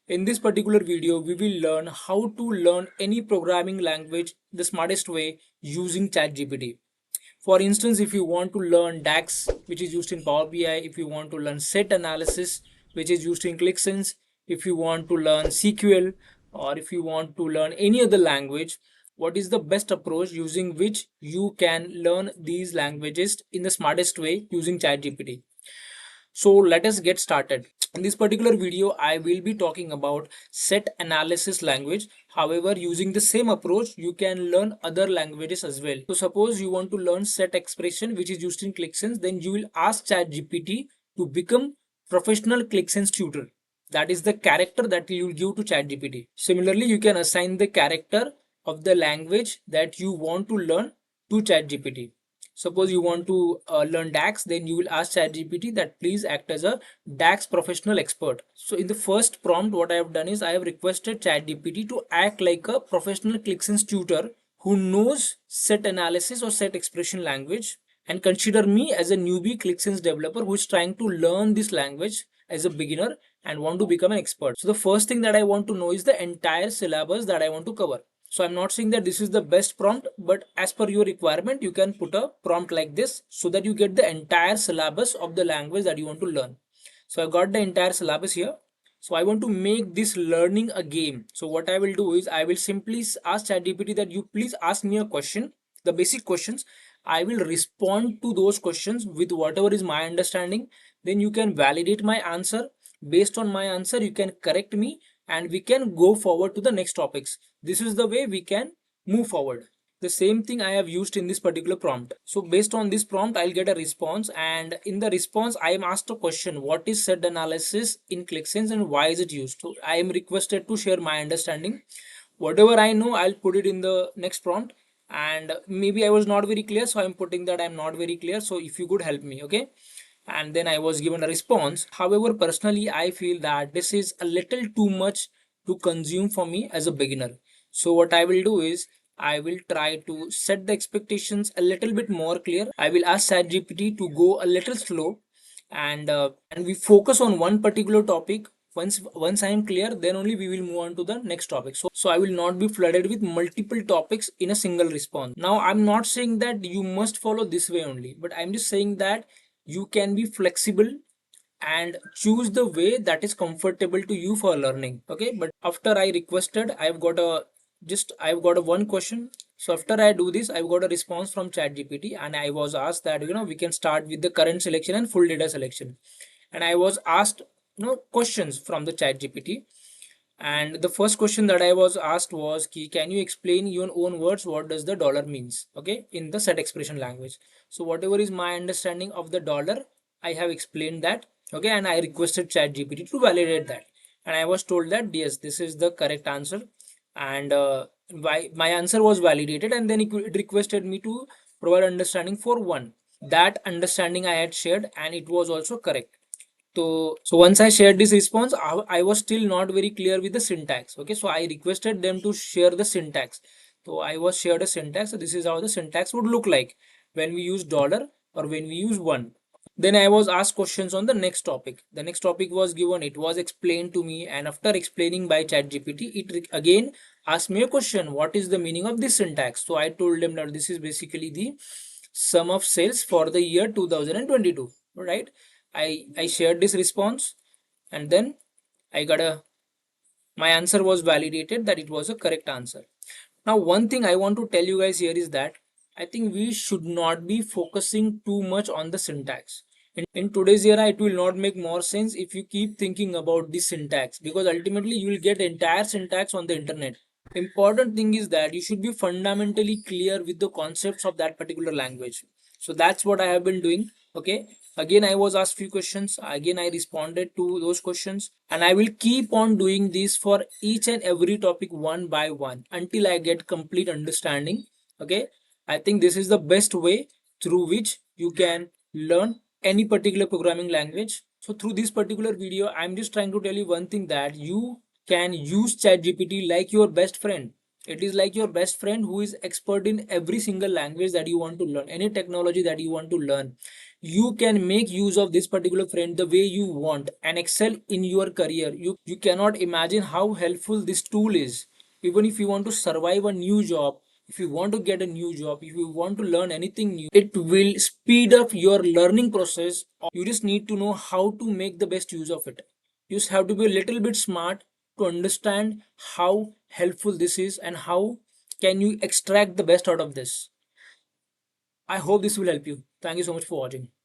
In this particular video, we will learn how to learn any programming language the smartest way using ChatGPT. For instance, if you want to learn DAX, which is used in Power BI, if you want to learn set analysis, which is used in Qlik Sense, if you want to learn SQL, or if you want to learn any other language, what is the best approach using which you can learn these languages in the smartest way using ChatGPT? So let us get started. In this particular video, I will be talking about set analysis language. However, using the same approach, you can learn other languages as well. So suppose you want to learn set expression, which is used in Qlik Sense, then you will ask ChatGPT to become professional Qlik Sense tutor. That is the character that you will give to ChatGPT. Similarly, you can assign the character of the language that you want to learn to ChatGPT. Suppose you want to learn DAX, then you will ask ChatGPT that please act as a DAX professional expert. So in the first prompt, what I have done is I have requested ChatGPT to act like a professional Qlik Sense tutor who knows set analysis or set expression language, and consider me as a newbie Qlik Sense developer who is trying to learn this language as a beginner and want to become an expert. So the first thing that I want to know is the entire syllabus that I want to cover. So I'm not saying that this is the best prompt, but as per your requirement, you can put a prompt like this so that you get the entire syllabus of the language that you want to learn. So I've got the entire syllabus here. So I want to make this learning a game. So what I will do is I will simply ask ChatGPT that you please ask me a question, the basic questions. I will respond to those questions with whatever is my understanding. Then you can validate my answer. Based on my answer, you can correct me and we can go forward to the next topics. This is the way we can move forward. The same thing I have used in this particular prompt. So based on this prompt, I'll get a response, and in the response, I am asked a question: what is set analysis in Qlik Sense and why is it used? So I am requested to share my understanding. Whatever I know, I'll put it in the next prompt. And maybe I was not very clear, so I'm putting that I'm not very clear. So if you could help me, okay? And then I was given a response. However, personally, I feel that this is a little too much to consume for me as a beginner. So what I will do is I will try to set the expectations a little bit more clear. I will ask ChatGPT to go a little slow, and we focus on one particular topic. Once I am clear, then only we will move on to the next topic. So I will not be flooded with multiple topics in a single response. Now I'm not saying that you must follow this way only, but I'm just saying that you can be flexible and choose the way that is comfortable to you for learning. Okay, but after I requested, I've got a one question. So after I do this, I've got a response from ChatGPT, and I was asked that we can start with the current selection and full data selection. And I was asked questions from the ChatGPT. And the first question that I was asked was, can you explain your own words what does the dollar means, okay, in the set expression language? So whatever is my understanding of the dollar, I have explained that, okay, and I requested ChatGPT to validate that, and I was told that yes, this is the correct answer. And my answer was validated, and then it requested me to provide understanding for one. That understanding I had shared, and it was also correct. So once I shared this response, I was still not very clear with the syntax. Okay, so I requested them to share the syntax. So I was shared a syntax. So this is how the syntax would look like when we use dollar or when we use one. Then I was asked questions on the next topic. The next topic was given, it was explained to me, and after explaining by ChatGPT, it again asked me a question: what is the meaning of this syntax? So I told them that this is basically the sum of sales for the year 2022, right? I shared this response, and then I got my answer was validated that it was a correct answer. Now one thing I want to tell you guys here is that I think we should not be focusing too much on the syntax. In today's era, it will not make more sense if you keep thinking about the syntax, because ultimately you will get entire syntax on the internet. Important thing is that you should be fundamentally clear with the concepts of that particular language. So that's what I have been doing. Okay, again I was asked few questions, again I responded to those questions, and I will keep on doing this for each and every topic one by one until I get complete understanding. Okay, I think this is the best way through which you can learn any particular programming language. So through this particular video, I'm just trying to tell you one thing, that you can use ChatGPT like your best friend. It is like your best friend who is expert in every single language that you want to learn, any technology that you want to learn. You can make use of this particular friend the way you want and excel in your career. You cannot imagine how helpful this tool is. Even if you want to survive a new job, if you want to get a new job, if you want to learn anything new, it will speed up your learning process. You just need to know how to make the best use of it. You just have to be a little bit smart to understand how helpful this is and how can you extract the best out of this. I hope this will help you. Thank you so much for watching.